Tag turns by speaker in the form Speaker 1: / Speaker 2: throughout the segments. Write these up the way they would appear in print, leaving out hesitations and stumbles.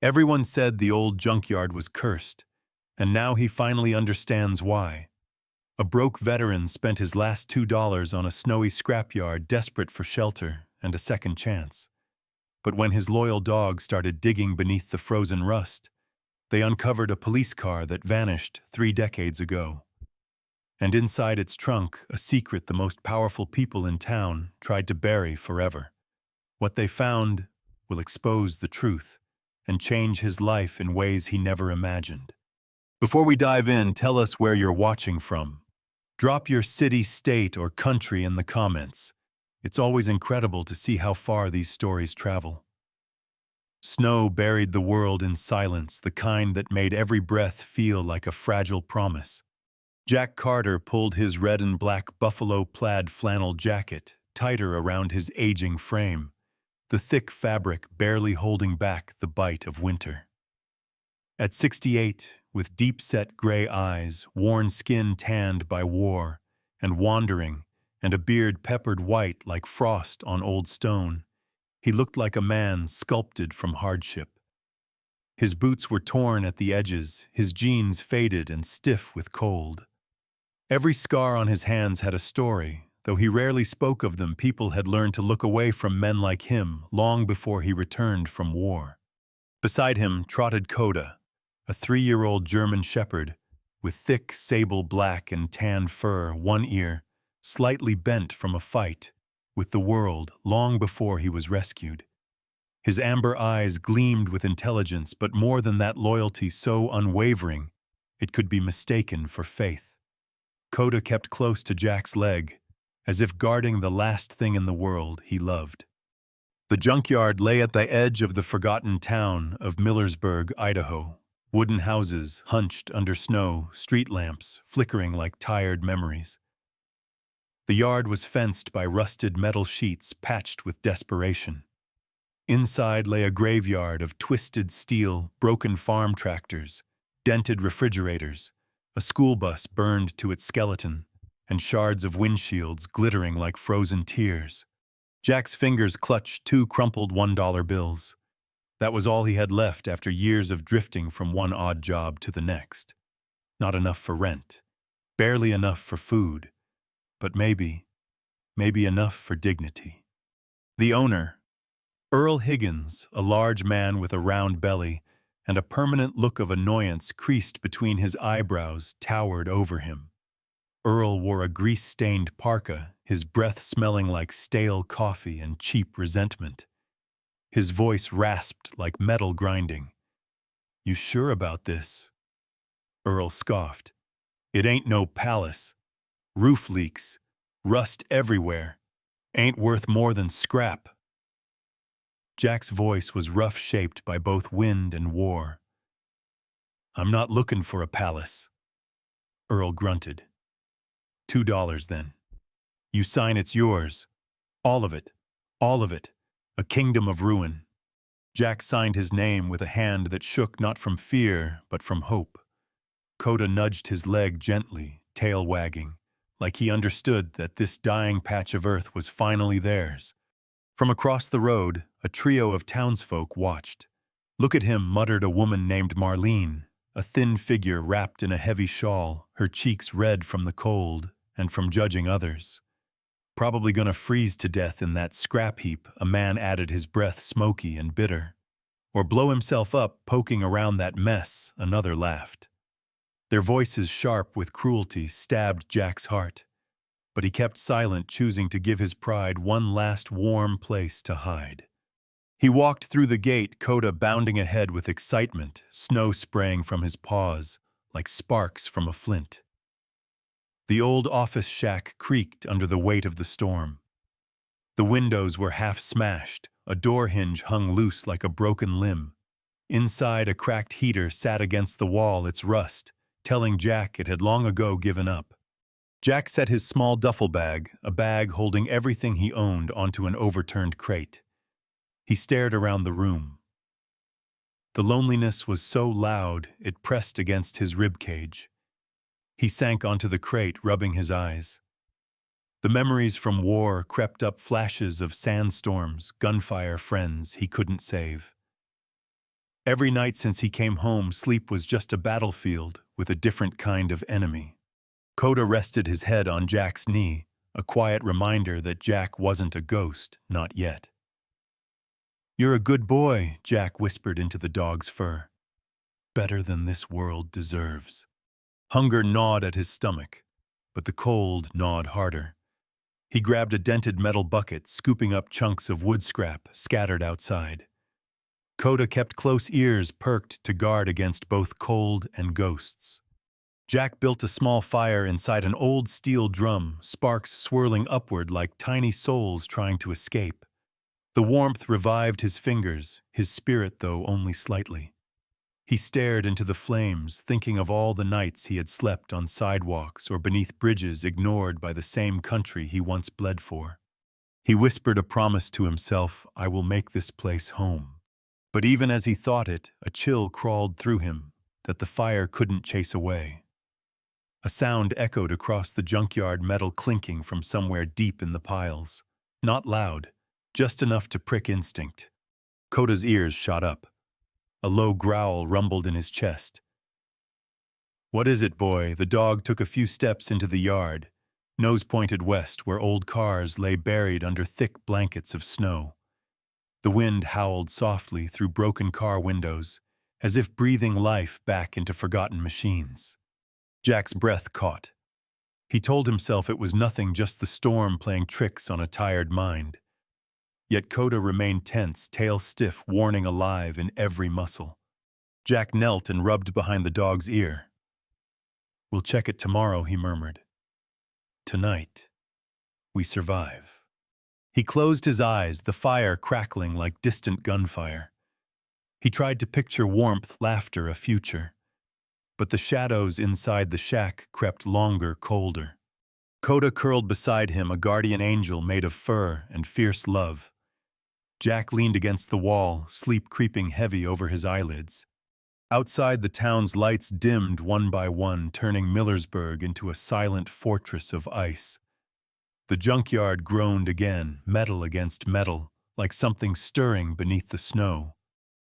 Speaker 1: Everyone said the old junkyard was cursed, and now he finally understands why. A broke veteran spent his last $2 on a snowy scrapyard desperate for shelter and a second chance. But when his loyal dog started digging beneath the frozen rust, they uncovered a police car that vanished 3 decades ago. And inside its trunk, a secret the most powerful people in town tried to bury forever. What they found will expose the truth and change his life in ways he never imagined. Before we dive in, tell us where you're watching from. Drop your city, state, or country in the comments. It's always incredible to see how far these stories travel. Snow buried the world in silence, the kind that made every breath feel like a fragile promise. Jack Carter pulled his red and black buffalo plaid flannel jacket tighter around his aging frame, the thick fabric barely holding back the bite of winter. At 68, with deep-set gray eyes, worn skin tanned by war, and wandering, and a beard peppered white like frost on old stone, he looked like a man sculpted from hardship. His boots were torn at the edges, his jeans faded and stiff with cold. Every scar on his hands had a story. Though he rarely spoke of them, people had learned to look away from men like him long before he returned from war. Beside him trotted Koda, a 3-year-old German shepherd with thick sable black and tan fur, one ear slightly bent from a fight with the world long before he was rescued. His amber eyes gleamed with intelligence, but more than that, loyalty so unwavering it could be mistaken for faith. Koda kept close to Jack's leg, as if guarding the last thing in the world he loved. The junkyard lay at the edge of the forgotten town of Millersburg, Idaho. Wooden houses hunched under snow, street lamps flickering like tired memories. The yard was fenced by rusted metal sheets patched with desperation. Inside lay a graveyard of twisted steel, broken farm tractors, dented refrigerators, a school bus burned to its skeleton, and shards of windshields glittering like frozen tears. Jack's fingers clutched 2 crumpled $1 bills. That was all he had left after years of drifting from one odd job to the next. Not enough for rent, barely enough for food, but maybe enough for dignity. The owner, Earl Higgins, a large man with a round belly and a permanent look of annoyance creased between his eyebrows, towered over him. Earl wore a grease-stained parka, his breath smelling like stale coffee and cheap resentment. His voice rasped like metal grinding. "You sure about this?" Earl scoffed. "It ain't no palace. Roof leaks, rust everywhere. Ain't worth more than scrap." Jack's voice was rough-shaped by both wind and war. "I'm not looking for a palace." Earl grunted. $2 then. You sign, it's yours. All of it. All of it. A kingdom of ruin." Jack signed his name with a hand that shook not from fear, but from hope. Koda nudged his leg gently, tail wagging, like he understood that this dying patch of earth was finally theirs. From across the road, a trio of townsfolk watched. "Look at him," muttered a woman named Marlene, a thin figure wrapped in a heavy shawl, her cheeks red from the cold and from judging others. "Probably gonna freeze to death in that scrap heap," a man added, his breath smoky and bitter. "Or blow himself up poking around that mess," another laughed. Their voices, sharp with cruelty, stabbed Jack's heart. But he kept silent, choosing to give his pride one last warm place to hide. He walked through the gate, Koda bounding ahead with excitement, snow spraying from his paws like sparks from a flint. The old office shack creaked under the weight of the storm. The windows were half smashed, a door hinge hung loose like a broken limb. Inside, a cracked heater sat against the wall, its rust telling Jack it had long ago given up. Jack set his small duffel bag, a bag holding everything he owned, onto an overturned crate. He stared around the room. The loneliness was so loud it pressed against his ribcage. He sank onto the crate, rubbing his eyes. The memories from war crept up, flashes of sandstorms, gunfire, friends he couldn't save. Every night since he came home, sleep was just a battlefield with a different kind of enemy. Koda rested his head on Jack's knee, a quiet reminder that Jack wasn't a ghost, not yet. "You're a good boy," Jack whispered into the dog's fur. "Better than this world deserves." Hunger gnawed at his stomach, but the cold gnawed harder. He grabbed a dented metal bucket, scooping up chunks of wood scrap scattered outside. Koda kept close ears perked to guard against both cold and ghosts. Jack built a small fire inside an old steel drum, sparks swirling upward like tiny souls trying to escape. The warmth revived his fingers, his spirit though only slightly. He stared into the flames, thinking of all the nights he had slept on sidewalks or beneath bridges ignored by the same country he once bled for. He whispered a promise to himself, "I will make this place home." But even as he thought it, a chill crawled through him that the fire couldn't chase away. A sound echoed across the junkyard, metal clinking from somewhere deep in the piles. Not loud, just enough to prick instinct. Koda's ears shot up. A low growl rumbled in his chest. "What is it, boy?" The dog took a few steps into the yard, nose pointed west where old cars lay buried under thick blankets of snow. The wind howled softly through broken car windows, as if breathing life back into forgotten machines. Jack's breath caught. He told himself it was nothing, just the storm playing tricks on a tired mind. Yet Koda remained tense, tail stiff, warning alive in every muscle. Jack knelt and rubbed behind the dog's ear. "We'll check it tomorrow," he murmured. "Tonight, we survive." He closed his eyes, the fire crackling like distant gunfire. He tried to picture warmth, laughter, a future. But the shadows inside the shack crept longer, colder. Koda curled beside him, a guardian angel made of fur and fierce love. Jack leaned against the wall, sleep creeping heavy over his eyelids. Outside, the town's lights dimmed one by one, turning Millersburg into a silent fortress of ice. The junkyard groaned again, metal against metal, like something stirring beneath the snow.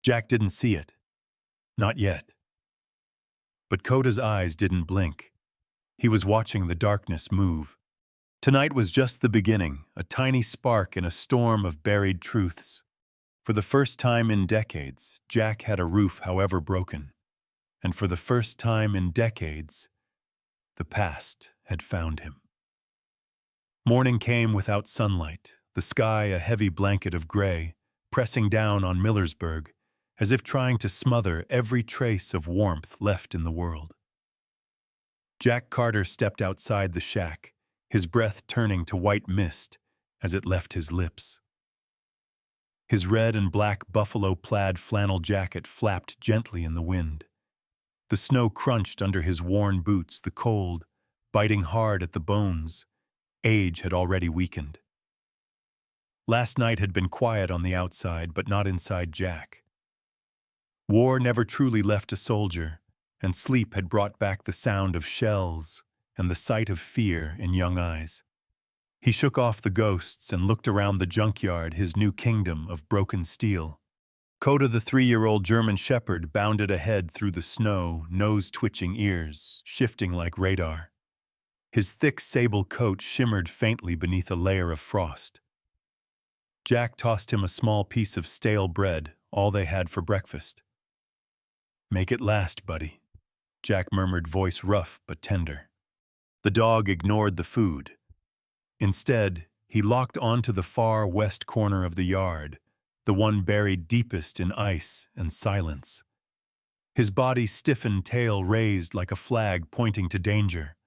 Speaker 1: Jack didn't see it. Not yet. But Koda's eyes didn't blink. He was watching the darkness move. Tonight was just the beginning, a tiny spark in a storm of buried truths. For the first time in decades, Jack had a roof, however broken. And for the first time in decades, the past had found him. Morning came without sunlight, the sky a heavy blanket of gray, pressing down on Millersburg, as if trying to smother every trace of warmth left in the world. Jack Carter stepped outside the shack, his breath turning to white mist as it left his lips. His red and black buffalo plaid flannel jacket flapped gently in the wind. The snow crunched under his worn boots, the cold, biting hard at the bones. Age had already weakened. Last night had been quiet on the outside, but not inside Jack. War never truly left a soldier, and sleep had brought back the sound of shells and the sight of fear in young eyes. He shook off the ghosts and looked around the junkyard, his new kingdom of broken steel. Koda, the 3-year-old German shepherd, bounded ahead through the snow, nose-twitching ears, shifting like radar. His thick sable coat shimmered faintly beneath a layer of frost. Jack tossed him a small piece of stale bread, all they had for breakfast. "Make it last, buddy," Jack murmured, voice rough but tender. The dog ignored the food. Instead, he locked onto the far west corner of the yard, the one buried deepest in ice and silence. His body stiffened, tail raised like a flag pointing to danger.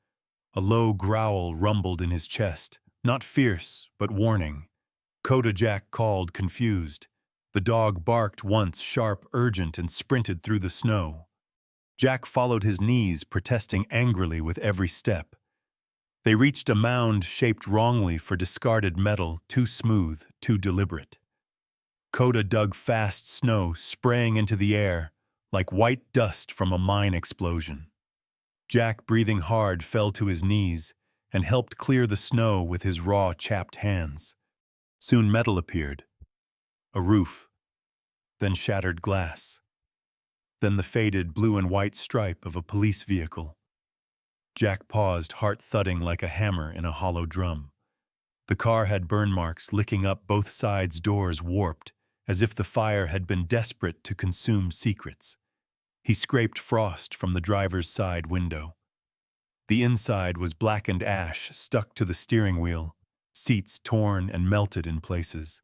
Speaker 1: A low growl rumbled in his chest, not fierce, but warning. Koda, Jack called, confused. The dog barked once, sharp, urgent, and sprinted through the snow. Jack followed his knees, protesting angrily with every step. They reached a mound shaped wrongly for discarded metal, too smooth, too deliberate. Koda dug fast snow, spraying into the air like white dust from a mine explosion. Jack, breathing hard, fell to his knees and helped clear the snow with his raw, chapped hands. Soon metal appeared. A roof, then shattered glass. then the faded blue and white stripe of a police vehicle. Jack paused, heart thudding like a hammer in a hollow drum. The car had burn marks licking up both sides' doors, warped, as if the fire had been desperate to consume secrets. He scraped frost from the driver's side window. The inside was blackened ash stuck to the steering wheel, seats torn and melted in places.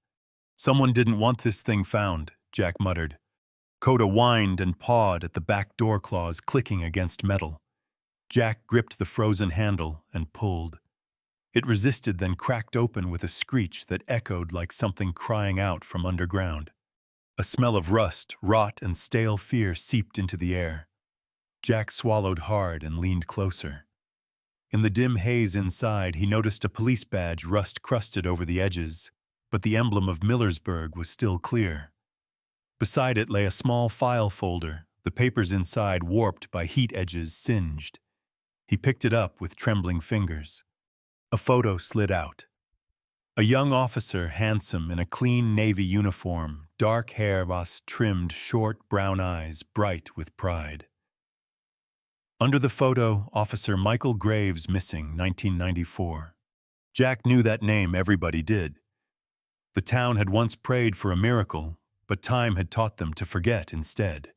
Speaker 1: "Someone didn't want this thing found," Jack muttered. Koda whined and pawed at the back door claws clicking against metal. Jack gripped the frozen handle and pulled. It resisted, then cracked open with a screech that echoed like something crying out from underground. A smell of rust, rot, and stale fear seeped into the air. Jack swallowed hard and leaned closer. In the dim haze inside, he noticed a police badge rust-crusted over the edges, but the emblem of Millersburg was still clear. Beside it lay a small file folder, the papers inside warped by heat edges singed. He picked it up with trembling fingers. A photo slid out. A young officer, handsome in a clean navy uniform, dark hair was trimmed, short brown eyes bright with pride. Under the photo, Officer Michael Graves, missing, 1994. Jack knew that name, everybody did. The town had once prayed for a miracle, but time had taught them to forget instead.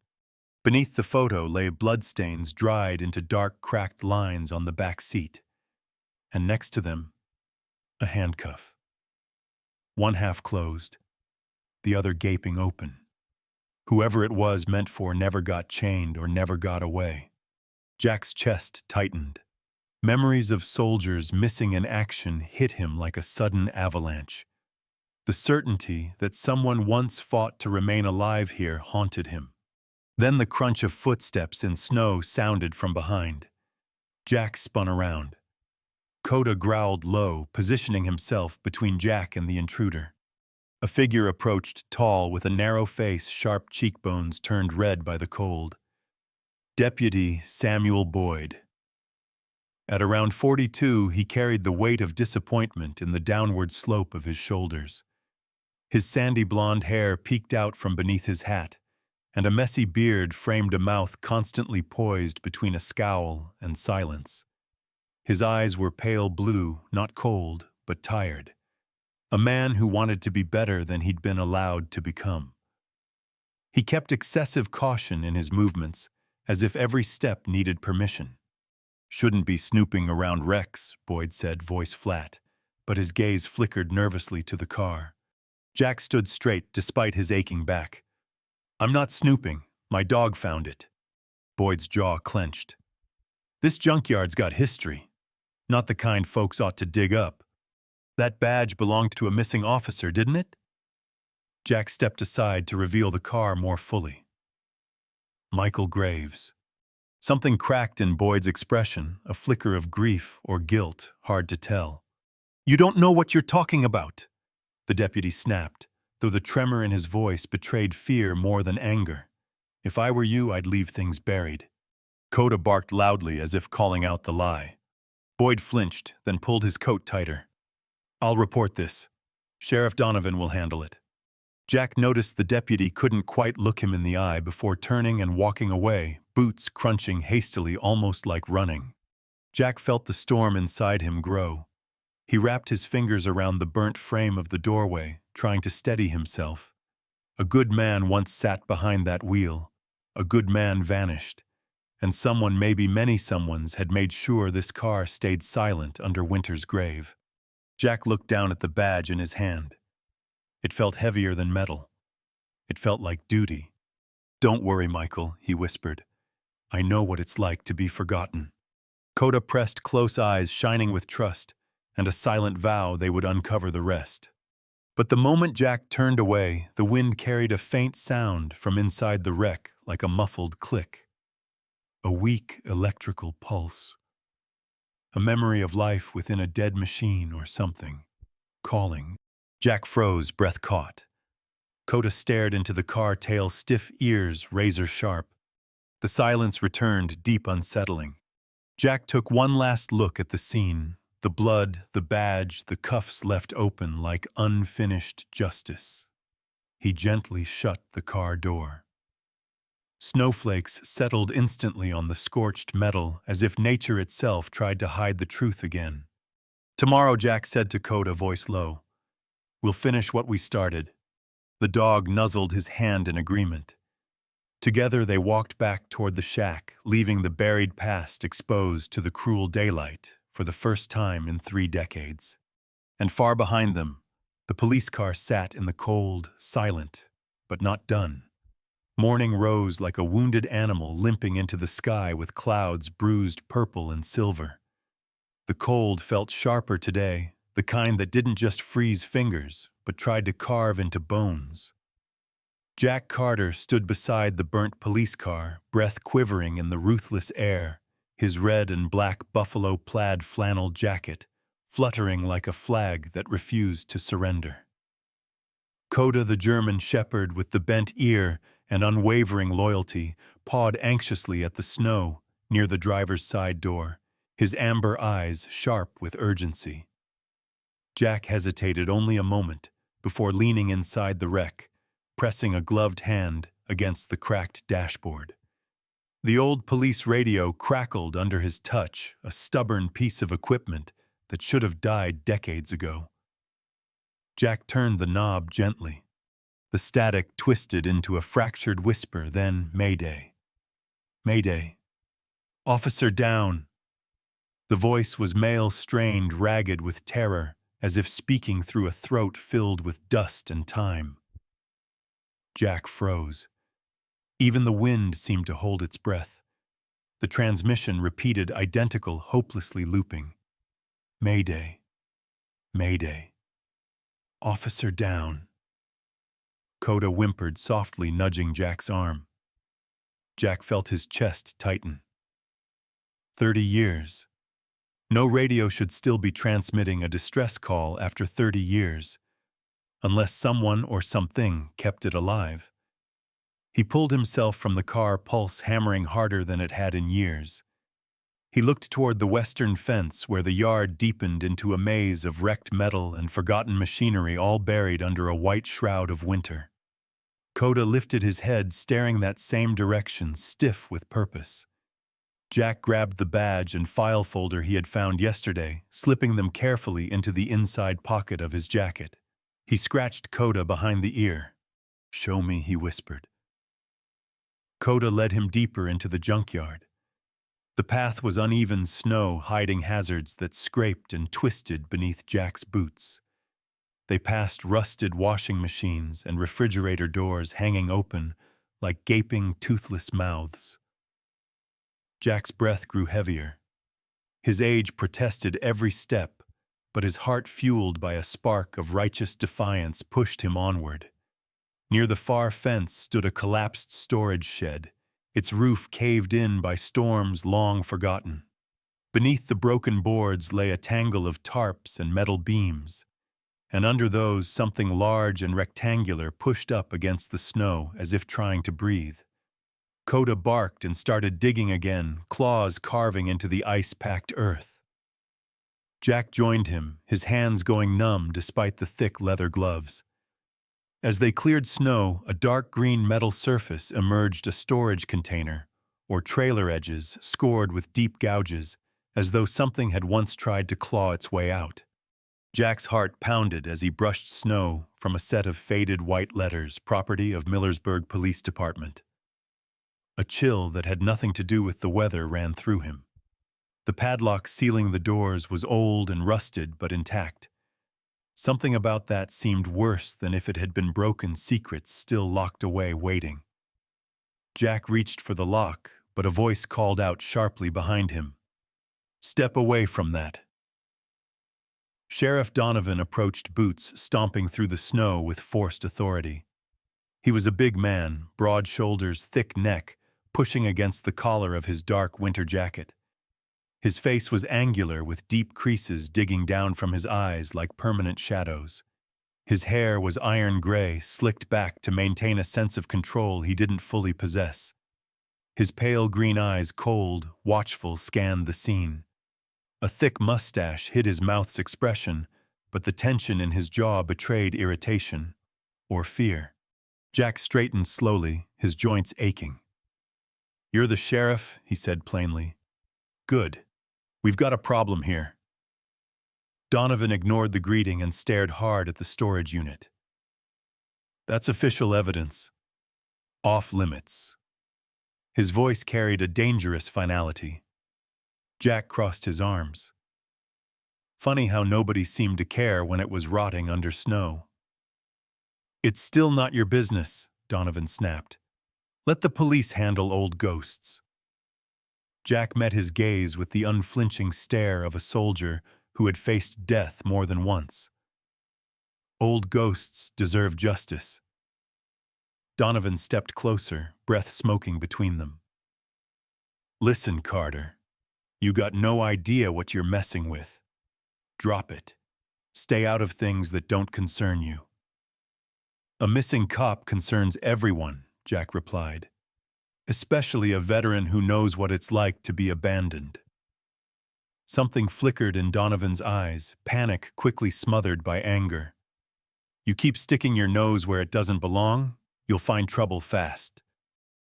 Speaker 1: Beneath the photo lay bloodstains dried into dark, cracked lines on the back seat. And next to them, a handcuff. One half closed, the other gaping open. Whoever it was meant for never got chained or never got away. Jack's chest tightened. Memories of soldiers missing in action hit him like a sudden avalanche. The certainty that someone once fought to remain alive here haunted him. Then the crunch of footsteps in snow sounded from behind. Jack spun around. Koda growled low, positioning himself between Jack and the intruder. A figure approached, tall, with a narrow face, sharp cheekbones turned red by the cold. Deputy Samuel Boyd. At around 42, he carried the weight of disappointment in the downward slope of his shoulders. His sandy blonde hair peeked out from beneath his hat, and a messy beard framed a mouth constantly poised between a scowl and silence. His eyes were pale blue, not cold, but tired. A man who wanted to be better than he'd been allowed to become. He kept excessive caution in his movements, as if every step needed permission. "Shouldn't be snooping around wrecks," Boyd said, voice flat, but his gaze flickered nervously to the car. Jack stood straight despite his aching back. "I'm not snooping. My dog found it." Boyd's jaw clenched. "This junkyard's got history. Not the kind folks ought to dig up. That badge belonged to a missing officer, didn't it?" Jack stepped aside to reveal the car more fully. Michael Graves. Something cracked in Boyd's expression, a flicker of grief or guilt, hard to tell. "You don't know what you're talking about," the deputy snapped, though the tremor in his voice betrayed fear more than anger. "If I were you, I'd leave things buried." Koda barked loudly as if calling out the lie. Boyd flinched, then pulled his coat tighter. "I'll report this. Sheriff Donovan will handle it." Jack noticed the deputy couldn't quite look him in the eye before turning and walking away, boots crunching hastily, almost like running. Jack felt the storm inside him grow. He wrapped his fingers around the burnt frame of the doorway, trying to steady himself. A good man once sat behind that wheel. A good man vanished. And someone, maybe many someones, had made sure this car stayed silent under Winter's grave. Jack looked down at the badge in his hand. It felt heavier than metal. It felt like duty. "Don't worry, Michael," he whispered. "I know what it's like to be forgotten." Koda pressed close eyes shining with trust, and a silent vow they would uncover the rest. But the moment Jack turned away, the wind carried a faint sound from inside the wreck like a muffled click. A weak electrical pulse. A memory of life within a dead machine or something. Calling. Jack froze, breath caught. Koda stared into the car, tail stiff, ears razor sharp. The silence returned, deep unsettling. Jack took one last look at the scene, the blood, the badge, the cuffs left open like unfinished justice. He gently shut the car door. Snowflakes settled instantly on the scorched metal as if nature itself tried to hide the truth again. "Tomorrow," Jack said to Koda, voice low. "We'll finish what we started." The dog nuzzled his hand in agreement. Together they walked back toward the shack, leaving the buried past exposed to the cruel daylight for the first time in 3 decades. And far behind them, the police car sat in the cold, silent, but not done. Morning rose like a wounded animal limping into the sky with clouds bruised purple and silver. The cold felt sharper today, the kind that didn't just freeze fingers, but tried to carve into bones. Jack Carter stood beside the burnt police car, breath quivering in the ruthless air, his red and black buffalo plaid flannel jacket fluttering like a flag that refused to surrender. Koda, the German shepherd with the bent ear and unwavering loyalty, pawed anxiously at the snow near the driver's side door, his amber eyes sharp with urgency. Jack hesitated only a moment before leaning inside the wreck, pressing a gloved hand against the cracked dashboard. The old police radio crackled under his touch, a stubborn piece of equipment that should have died decades ago. Jack turned the knob gently. The static twisted into a fractured whisper, then "Mayday. Mayday. Officer down." The voice was male-strained, ragged with terror, as if speaking through a throat filled with dust and time. Jack froze. Even the wind seemed to hold its breath. The transmission repeated identical, hopelessly looping. "Mayday. Mayday. Officer down." Koda whimpered softly, nudging Jack's arm. Jack felt his chest tighten. 30 years. No radio should still be transmitting a distress call after 30 years, unless someone or something kept it alive. He pulled himself from the car, pulse hammering harder than it had in years. He looked toward the western fence where the yard deepened into a maze of wrecked metal and forgotten machinery, all buried under a white shroud of winter. Koda lifted his head, staring that same direction, stiff with purpose. Jack grabbed the badge and file folder he had found yesterday, slipping them carefully into the inside pocket of his jacket. He scratched Koda behind the ear. "Show me," he whispered. Koda led him deeper into the junkyard. The path was uneven snow, hiding hazards that scraped and twisted beneath Jack's boots. They passed rusted washing machines and refrigerator doors hanging open like gaping, toothless mouths. Jack's breath grew heavier. His age protested every step, but his heart, fueled by a spark of righteous defiance, pushed him onward. Near the far fence stood a collapsed storage shed, its roof caved in by storms long forgotten. Beneath the broken boards lay a tangle of tarps and metal beams, and under those something large and rectangular pushed up against the snow as if trying to breathe. Koda barked and started digging again, claws carving into the ice-packed earth. Jack joined him, his hands going numb despite the thick leather gloves. As they cleared snow, a dark green metal surface emerged, a storage container, or trailer edges scored with deep gouges, as though something had once tried to claw its way out. Jack's heart pounded as he brushed snow from a set of faded white letters, property of Millersburg Police Department. A chill that had nothing to do with the weather ran through him. The padlock sealing the doors was old and rusted but intact. Something about that seemed worse than if it had been broken secrets still locked away waiting. Jack reached for the lock, but a voice called out sharply behind him. "Step away from that." Sheriff Donovan approached Boots, stomping through the snow with forced authority. He was a big man, broad shoulders, thick neck, pushing against the collar of his dark winter jacket. His face was angular, with deep creases digging down from his eyes like permanent shadows. His hair was iron gray, slicked back to maintain a sense of control he didn't fully possess. His pale green eyes, cold, watchful, scanned the scene. A thick mustache hid his mouth's expression, but the tension in his jaw betrayed irritation or fear. Jack straightened slowly, his joints aching. "You're the sheriff," he said plainly. "Good. We've got a problem here." Donovan ignored the greeting and stared hard at the storage unit. "That's official evidence. Off limits." His voice carried a dangerous finality. Jack crossed his arms. Funny how nobody seemed to care when it was rotting under snow. "It's still not your business," Donovan snapped. "Let the police handle old ghosts." Jack met his gaze with the unflinching stare of a soldier who had faced death more than once. Old ghosts deserve justice. Donovan stepped closer, breath smoking between them. "Listen, Carter. You got no idea what you're messing with. Drop it. Stay out of things that don't concern you." "A missing cop concerns everyone," Jack replied. "Especially a veteran who knows what it's like to be abandoned." Something flickered in Donovan's eyes, panic quickly smothered by anger. "You keep sticking your nose where it doesn't belong, you'll find trouble fast."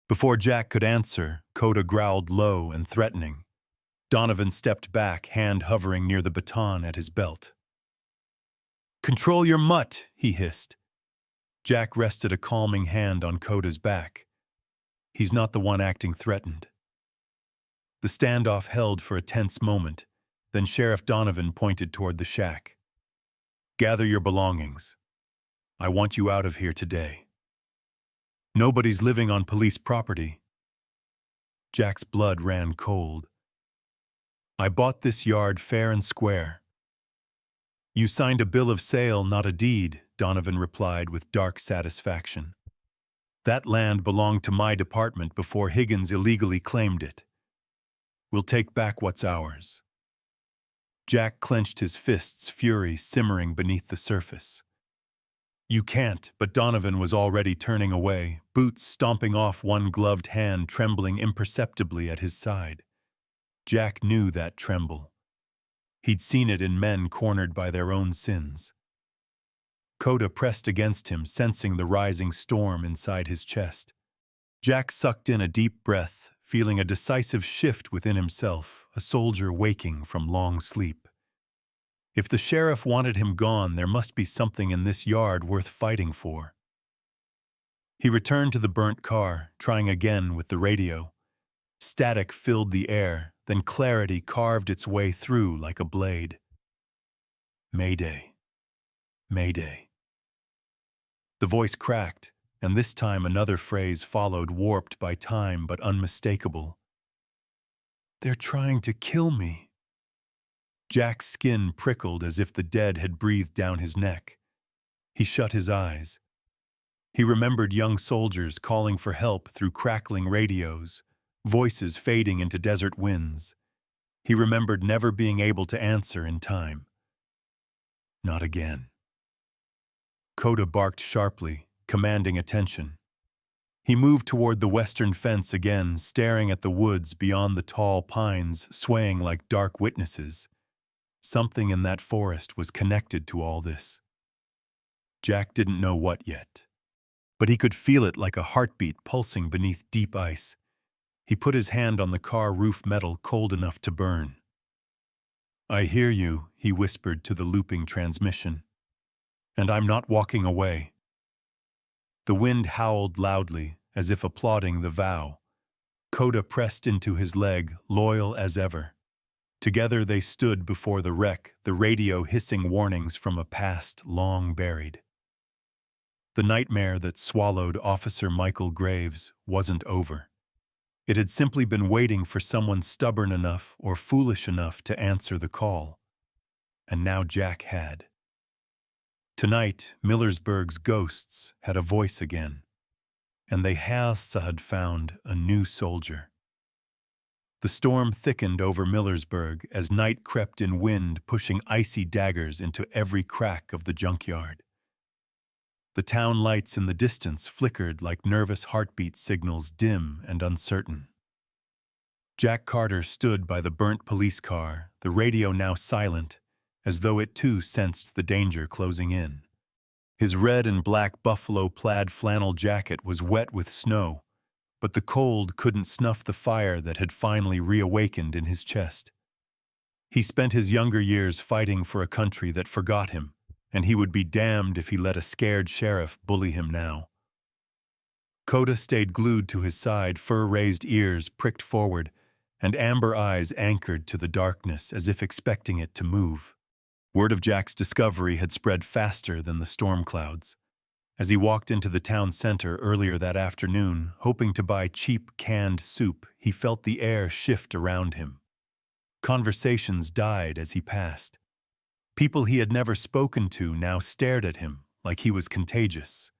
Speaker 1: Before Jack could answer, Koda growled low and threatening. Donovan stepped back, hand hovering near the baton at his belt. "Control your mutt," he hissed. Jack rested a calming hand on Koda's back. He's not the one acting threatened. The standoff held for a tense moment, then Sheriff Donovan pointed toward the shack. "Gather your belongings. I want you out of here today." "Nobody's living on police property." Jack's blood ran cold. "I bought this yard fair and square." "You signed a bill of sale, not a deed," Donovan replied with dark satisfaction. "That land belonged to my department before Higgins illegally claimed it. We'll take back what's ours." Jack clenched his fists, fury simmering beneath the surface. "You can't," but Donovan was already turning away, boots stomping off one gloved hand trembling imperceptibly at his side. Jack knew that tremble. He'd seen it in men cornered by their own sins. Koda pressed against him, sensing the rising storm inside his chest. Jack sucked in a deep breath, feeling a decisive shift within himself, a soldier waking from long sleep. If the sheriff wanted him gone, there must be something in this yard worth fighting for. He returned to the burnt car, trying again with the radio. Static filled the air, then clarity carved its way through like a blade. "Mayday. Mayday." The voice cracked, and this time another phrase followed, warped by time but unmistakable. "They're trying to kill me." Jack's skin prickled as if the dead had breathed down his neck. He shut his eyes. He remembered young soldiers calling for help through crackling radios, voices fading into desert winds. He remembered never being able to answer in time. Not again. Koda barked sharply, commanding attention. He moved toward the western fence again, staring at the woods beyond the tall pines, swaying like dark witnesses. Something in that forest was connected to all this. Jack didn't know what yet, but he could feel it like a heartbeat pulsing beneath deep ice. He put his hand on the car roof metal, cold enough to burn. "I hear you," he whispered to the looping transmission. "And I'm not walking away." The wind howled loudly, as if applauding the vow. Koda pressed into his leg, loyal as ever. Together they stood before the wreck, the radio hissing warnings from a past long buried. The nightmare that swallowed Officer Michael Graves wasn't over. It had simply been waiting for someone stubborn enough or foolish enough to answer the call. And now Jack had. Tonight, Millersburg's ghosts had a voice again, and they had found a new soldier. The storm thickened over Millersburg as night crept in, wind pushing icy daggers into every crack of the junkyard. The town lights in the distance flickered like nervous heartbeat signals, dim and uncertain. Jack Carter stood by the burnt police car, the radio now silent, as though it too sensed the danger closing in. His red and black buffalo plaid flannel jacket was wet with snow, but the cold couldn't snuff the fire that had finally reawakened in his chest. He spent his younger years fighting for a country that forgot him, and he would be damned if he let a scared sheriff bully him now. Koda stayed glued to his side, fur-raised ears pricked forward, and amber eyes anchored to the darkness as if expecting it to move. Word of Jack's discovery had spread faster than the storm clouds. As he walked into the town center earlier that afternoon, hoping to buy cheap canned soup, he felt the air shift around him. Conversations died as he passed. People he had never spoken to now stared at him like he was contagious.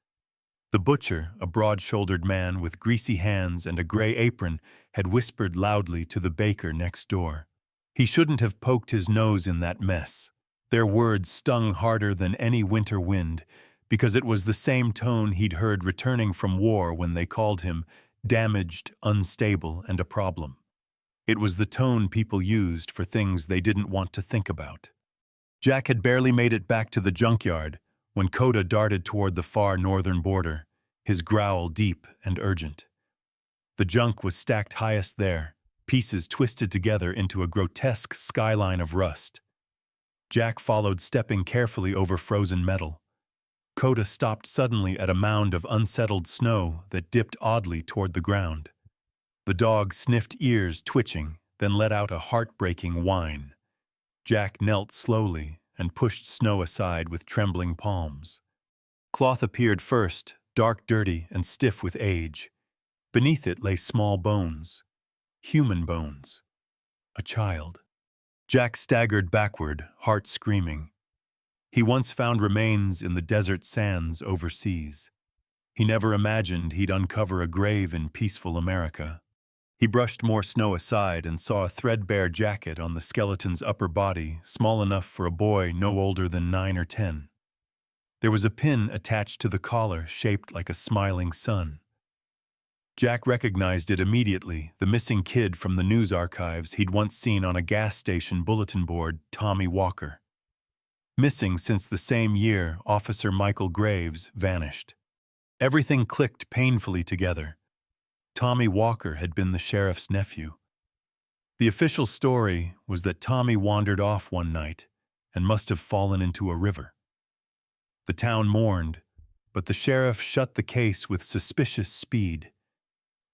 Speaker 1: The butcher, a broad-shouldered man with greasy hands and a gray apron, had whispered loudly to the baker next door. He shouldn't have poked his nose in that mess. Their words stung harder than any winter wind, because it was the same tone he'd heard returning from war when they called him damaged, unstable, and a problem. It was the tone people used for things they didn't want to think about. Jack had barely made it back to the junkyard when Koda darted toward the far northern border, his growl deep and urgent. The junk was stacked highest there, pieces twisted together into a grotesque skyline of rust. Jack followed, stepping carefully over frozen metal. Koda stopped suddenly at a mound of unsettled snow that dipped oddly toward the ground. The dog sniffed, ears twitching, then let out a heartbreaking whine. Jack knelt slowly and pushed snow aside with trembling palms. Cloth appeared first, dark, dirty, and stiff with age. Beneath it lay small bones. Human bones. A child. Jack staggered backward, heart screaming. He once found remains in the desert sands overseas. He never imagined he'd uncover a grave in peaceful America. He brushed more snow aside and saw a threadbare jacket on the skeleton's upper body, small enough for a boy no older than 9 or 10. There was a pin attached to the collar shaped like a smiling sun. Jack recognized it immediately, the missing kid from the news archives he'd once seen on a gas station bulletin board, Tommy Walker. Missing since the same year Officer Michael Graves vanished. Everything clicked painfully together. Tommy Walker had been the sheriff's nephew. The official story was that Tommy wandered off one night and must have fallen into a river. The town mourned, but the sheriff shut the case with suspicious speed.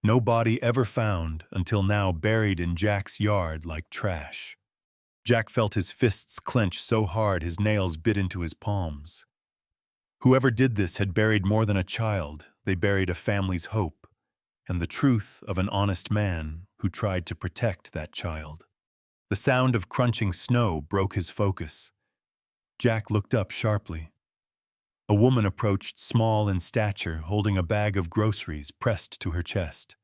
Speaker 1: No body ever found until now, buried in Jack's yard like trash. Jack felt his fists clench so hard his nails bit into his palms. Whoever did this had buried more than a child. They buried a family's hope and the truth of an honest man who tried to protect that child. The sound of crunching snow broke his focus. Jack looked up sharply. A woman approached, small in stature, holding a bag of groceries pressed to her chest.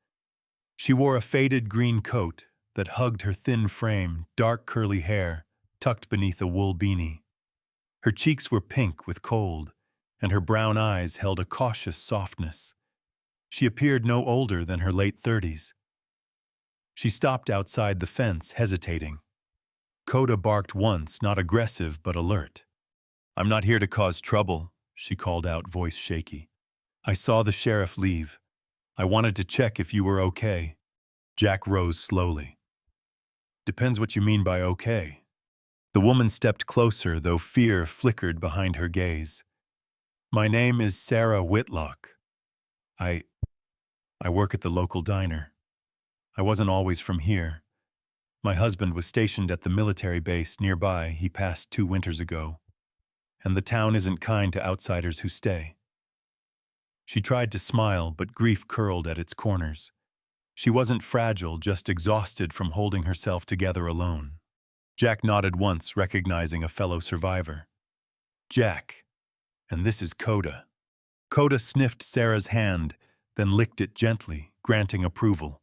Speaker 1: She wore a faded green coat that hugged her thin frame, dark curly hair tucked beneath a wool beanie. Her cheeks were pink with cold, and her brown eyes held a cautious softness. She appeared no older than her late 30s. She stopped outside the fence, hesitating. Koda barked once, not aggressive but alert. "I'm not here to cause trouble," she called out, voice shaky. "I saw the sheriff leave. I wanted to check if you were okay." Jack rose slowly. "Depends what you mean by okay." The woman stepped closer, though fear flickered behind her gaze. "My name is Sarah Whitlock. I work at the local diner. I wasn't always from here. My husband was stationed at the military base nearby. He passed 2 winters ago. And the town isn't kind to outsiders who stay." She tried to smile, but grief curled at its corners. She wasn't fragile, just exhausted from holding herself together alone. Jack nodded once, recognizing a fellow survivor. "Jack, and this is Koda." Koda sniffed Sarah's hand, then licked it gently, granting approval.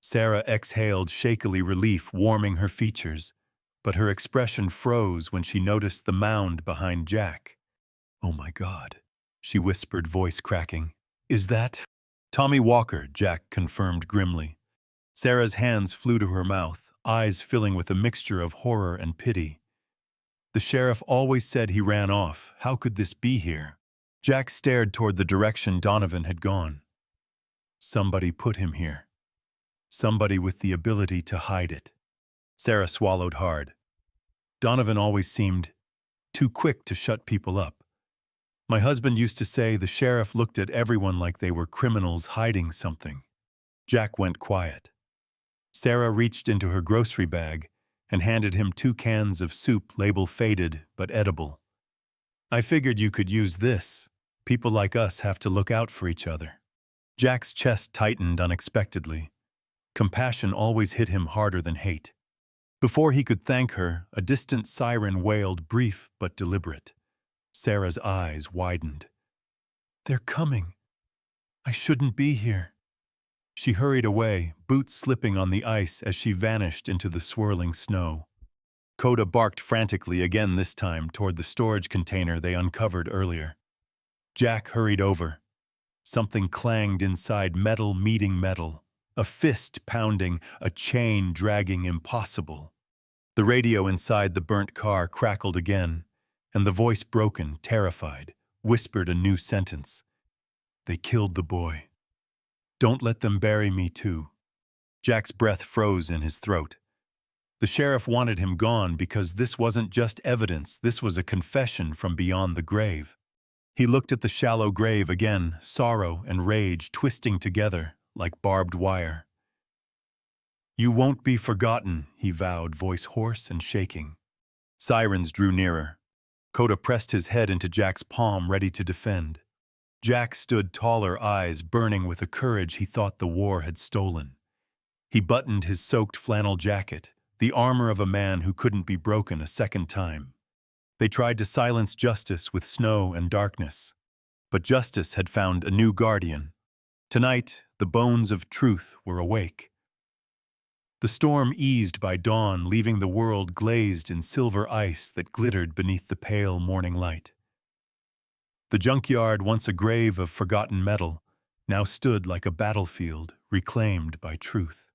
Speaker 1: Sarah exhaled shakily, relief warming her features, but her expression froze when she noticed the mound behind Jack. "Oh my God," she whispered, voice cracking. "Is that—" "Tommy Walker," Jack confirmed grimly. Sarah's hands flew to her mouth, eyes filling with a mixture of horror and pity. "The sheriff always said he ran off. How could this be here?" Jack stared toward the direction Donovan had gone. Somebody put him here. Somebody with the ability to hide it. Sarah swallowed hard. Donovan always seemed too quick to shut people up. My husband used to say the sheriff looked at everyone like they were criminals hiding something. Jack went quiet. Sarah reached into her grocery bag and handed him 2 cans of soup label faded but edible. I figured you could use this. People like us have to look out for each other. Jack's chest tightened unexpectedly. Compassion always hit him harder than hate. Before he could thank her, a distant siren wailed, brief but deliberate. Sarah's eyes widened. They're coming. I shouldn't be here. She hurried away, boots slipping on the ice as she vanished into the swirling snow. Koda barked frantically again, this time toward the storage container they uncovered earlier. Jack hurried over. Something clanged inside, metal meeting metal. A fist pounding, a chain dragging, impossible. The radio inside the burnt car crackled again, and the voice, broken, terrified, whispered a new sentence. They killed the boy. Don't let them bury me too. Jack's breath froze in his throat. The sheriff wanted him gone because this wasn't just evidence, this was a confession from beyond the grave. He looked at the shallow grave again, sorrow and rage twisting together like barbed wire. You won't be forgotten, he vowed, voice hoarse and shaking. Sirens drew nearer. Koda pressed his head into Jack's palm, ready to defend. Jack stood taller, eyes burning with a courage he thought the war had stolen. He buttoned his soaked flannel jacket, the armor of a man who couldn't be broken a second time. They tried to silence justice with snow and darkness, but justice had found a new guardian. Tonight, the bones of truth were awake. The storm eased by dawn, leaving the world glazed in silver ice that glittered beneath the pale morning light. The junkyard, once a grave of forgotten metal, now stood like a battlefield reclaimed by truth.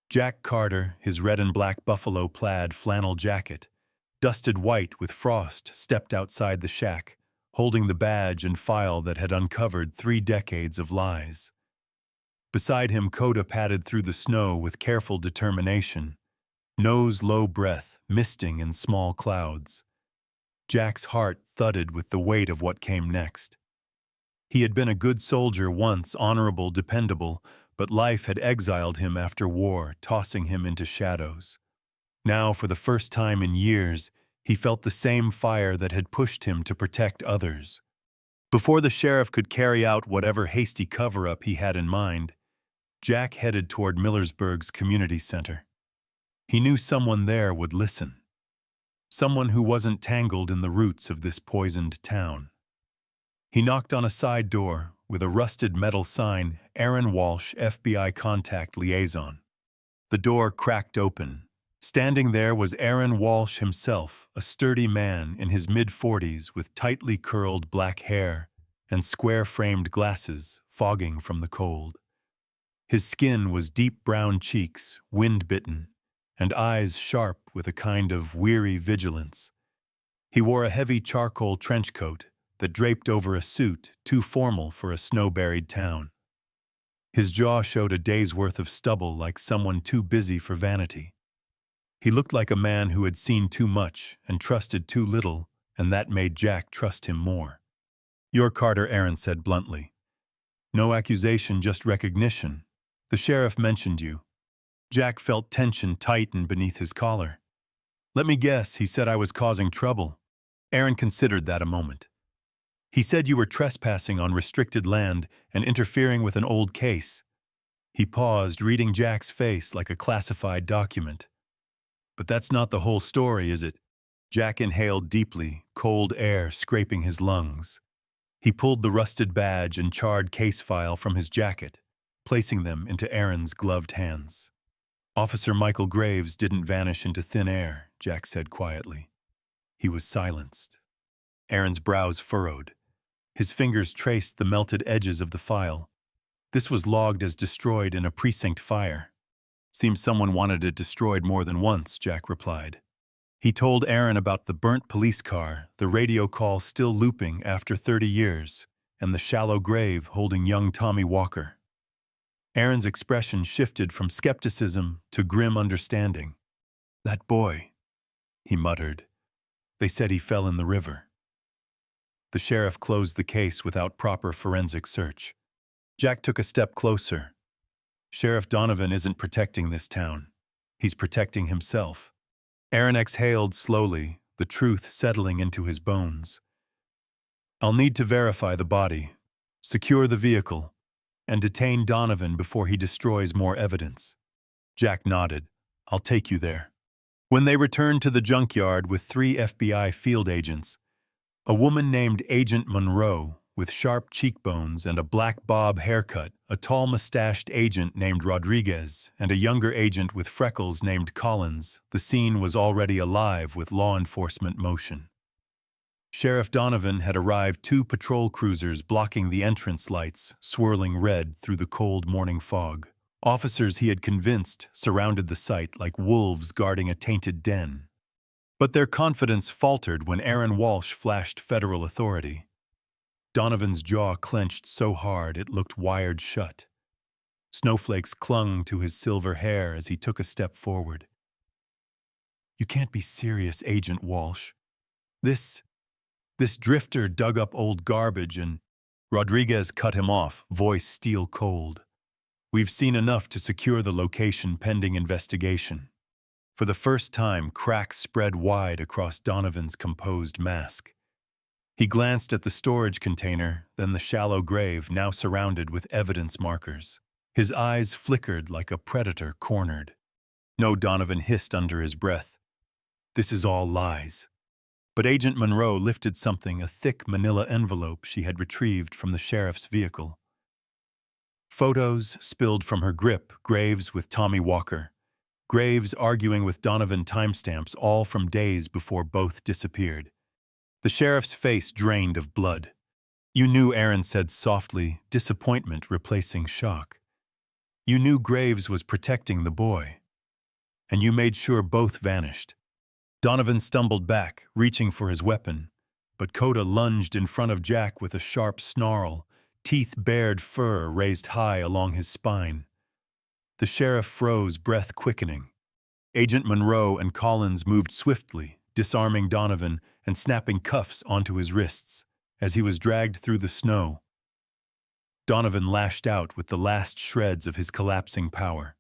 Speaker 1: Jack Carter, his red and black buffalo plaid flannel jacket, dusted white with frost, stepped outside the shack, holding the badge and file that had uncovered 3 decades of lies. Beside him, Koda padded through the snow with careful determination, nose low breath, misting in small clouds. Jack's heart thudded with the weight of what came next. He had been a good soldier once, honorable, dependable, but life had exiled him after war, tossing him into shadows. Now, for the first time in years, he felt the same fire that had pushed him to protect others. Before the sheriff could carry out whatever hasty cover-up he had in mind, Jack headed toward Millersburg's community center. He knew someone there would listen. Someone who wasn't tangled in the roots of this poisoned town. He knocked on a side door with a rusted metal sign, Aaron Walsh, FBI Contact Liaison. The door cracked open. Standing there was Aaron Walsh himself, a sturdy man in his mid-40s with tightly curled black hair and square-framed glasses fogging from the cold. His skin was deep brown cheeks, wind-bitten, and eyes sharp with a kind of weary vigilance. He wore a heavy charcoal trench coat that draped over a suit too formal for a snow-buried town. His jaw showed a day's worth of stubble, like someone too busy for vanity. He looked like a man who had seen too much and trusted too little, and that made Jack trust him more. "You're Carter," Aaron said bluntly. "No accusation, just recognition. The sheriff mentioned you." Jack felt tension tighten beneath his collar. "Let me guess, he said I was causing trouble." Aaron considered that a moment. "He said you were trespassing on restricted land and interfering with an old case." He paused, reading Jack's face like a classified document. "But that's not the whole story, is it?" Jack inhaled deeply, cold air scraping his lungs. He pulled the rusted badge and charred case file from his jacket, placing them into Aaron's gloved hands. "Officer Michael Graves didn't vanish into thin air," Jack said quietly. He was silenced. Aaron's brows furrowed. His fingers traced the melted edges of the file. This was logged as destroyed in a precinct fire. "Seems someone wanted it destroyed more than once," Jack replied. He told Aaron about the burnt police car, the radio call still looping after 30 years, and the shallow grave holding young Tommy Walker. Aaron's expression shifted from skepticism to grim understanding. "That boy," he muttered. "They said he fell in the river." The sheriff closed the case without proper forensic search. Jack took a step closer. "Sheriff Donovan isn't protecting this town. He's protecting himself." Aaron exhaled slowly, the truth settling into his bones. "I'll need to verify the body, secure the vehicle, and detain Donovan before he destroys more evidence." Jack nodded. "I'll take you there." When they returned to the junkyard with 3 FBI field agents, a woman named Agent Monroe, with sharp cheekbones and a black bob haircut, a tall mustached agent named Rodriguez, and a younger agent with freckles named Collins, the scene was already alive with law enforcement motion. Sheriff Donovan had arrived 2 patrol cruisers blocking the entrance lights, swirling red through the cold morning fog. Officers he had convinced surrounded the site like wolves guarding a tainted den. But their confidence faltered when Aaron Walsh flashed federal authority. Donovan's jaw clenched so hard it looked wired shut. Snowflakes clung to his silver hair as he took a step forward. "You can't be serious, Agent Walsh. This drifter dug up old garbage and—" Rodriguez cut him off, voice steel cold. "We've seen enough to secure the location pending investigation." For the first time, cracks spread wide across Donovan's composed mask. He glanced at the storage container, then the shallow grave now surrounded with evidence markers. His eyes flickered like a predator cornered. "No," Donovan hissed under his breath. "This is all lies." But Agent Monroe lifted something, a thick manila envelope she had retrieved from the sheriff's vehicle. Photos spilled from her grip, Graves with Tommy Walker. Graves arguing with Donovan timestamps, all from days before both disappeared. The sheriff's face drained of blood. "You knew," Aaron said softly, disappointment replacing shock. "You knew Graves was protecting the boy. And you made sure both vanished." Donovan stumbled back, reaching for his weapon, but Koda lunged in front of Jack with a sharp snarl, teeth-bared fur raised high along his spine. The sheriff froze, breath quickening. Agent Monroe and Collins moved swiftly, disarming Donovan and snapping cuffs onto his wrists. As he was dragged through the snow, Donovan lashed out with the last shreds of his collapsing power.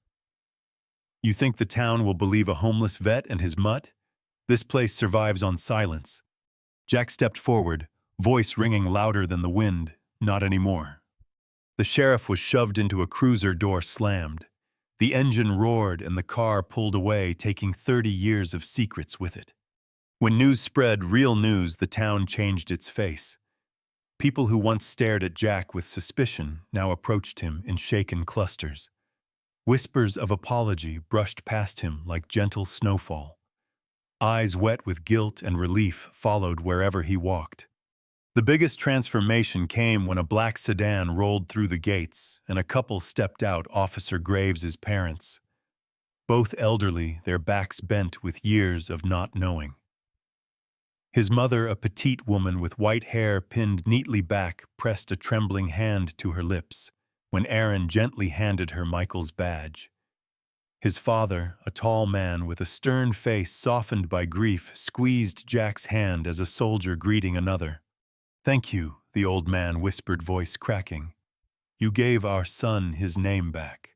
Speaker 1: "You think the town will believe a homeless vet and his mutt? This place survives on silence." Jack stepped forward, voice ringing louder than the wind. "Not anymore." The sheriff was shoved into a cruiser, door slammed. The engine roared and the car pulled away, taking 30 years of secrets with it. When news spread, real news, the town changed its face. People who once stared at Jack with suspicion now approached him in shaken clusters. Whispers of apology brushed past him like gentle snowfall. Eyes wet with guilt and relief followed wherever he walked. The biggest transformation came when a black sedan rolled through the gates and a couple stepped out, Officer Graves's parents. Both elderly, their backs bent with years of not knowing. His mother, a petite woman with white hair pinned neatly back, pressed a trembling hand to her lips when Aaron gently handed her Michael's badge. His father, a tall man with a stern face softened by grief, squeezed Jack's hand as a soldier greeting another. "Thank you," the old man whispered, voice cracking. "You gave our son his name back."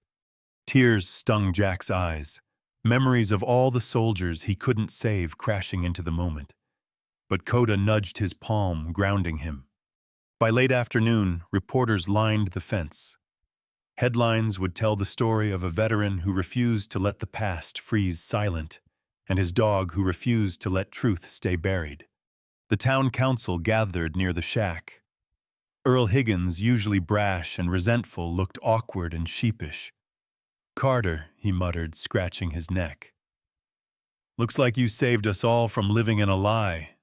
Speaker 1: Tears stung Jack's eyes, memories of all the soldiers he couldn't save crashing into the moment. But Koda nudged his palm, grounding him. By late afternoon, reporters lined the fence. Headlines would tell the story of a veteran who refused to let the past freeze silent, and his dog who refused to let truth stay buried. The town council gathered near the shack. Earl Higgins, usually brash and resentful, looked awkward and sheepish. "Carter," he muttered, scratching his neck. "Looks like you saved us all from living in a lie."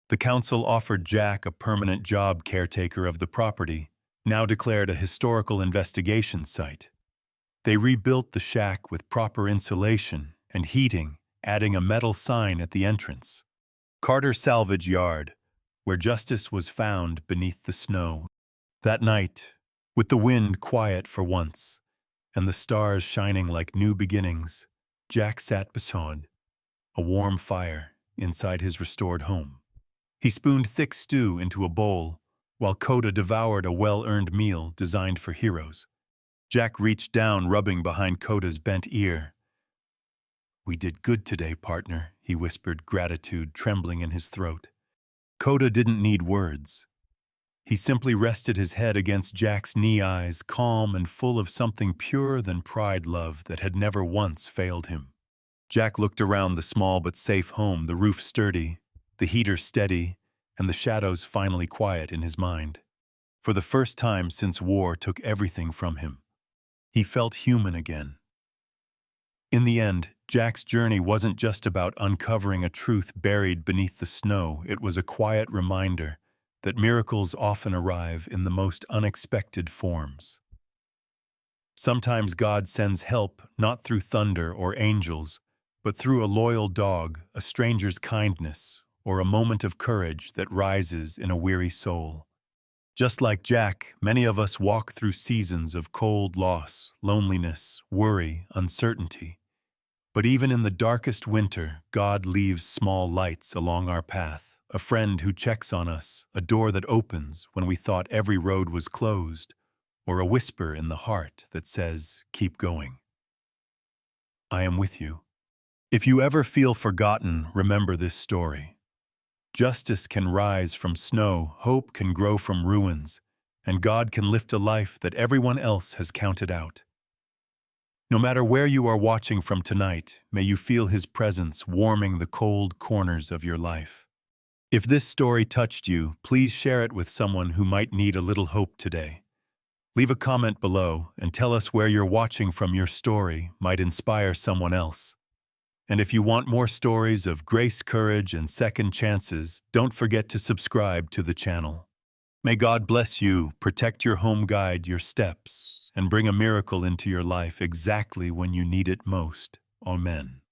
Speaker 1: The council offered Jack a permanent job, caretaker of the property, now declared a historical investigation site. They rebuilt the shack with proper insulation and heating, adding a metal sign at the entrance. "Carter Salvage Yard, where justice was found beneath the snow." That night, with the wind quiet for once, and the stars shining like new beginnings, Jack sat beside a warm fire inside his restored home. He spooned thick stew into a bowl, while Koda devoured a well-earned meal designed for heroes. Jack reached down, rubbing behind Koda's bent ear. "We did good today, partner," he whispered, gratitude trembling in his throat. Koda didn't need words. He simply rested his head against Jack's knee, eyes calm and full of something purer than pride love that had never once failed him. Jack looked around the small but safe home, the roof sturdy, the heater steady, and the shadows finally quiet in his mind. For the first time since war took everything from him, he felt human again. In the end, Jack's journey wasn't just about uncovering a truth buried beneath the snow. It was a quiet reminder that miracles often arrive in the most unexpected forms. Sometimes God sends help not through thunder or angels, but through a loyal dog, a stranger's kindness, or a moment of courage that rises in a weary soul. Just like Jack, many of us walk through seasons of cold loss, loneliness, worry, uncertainty. But even in the darkest winter, God leaves small lights along our path, a friend who checks on us, a door that opens when we thought every road was closed, or a whisper in the heart that says, "Keep going. I am with you." If you ever feel forgotten, remember this story. Justice can rise from snow, hope can grow from ruins, and God can lift a life that everyone else has counted out. No matter where you are watching from tonight, may you feel His presence warming the cold corners of your life. If this story touched you, please share it with someone who might need a little hope today. Leave a comment below and tell us where you're watching from. Your story might inspire someone else. And if you want more stories of grace, courage, and second chances, don't forget to subscribe to the channel. May God bless you, protect your home, guide your steps, and bring a miracle into your life exactly when you need it most. Amen.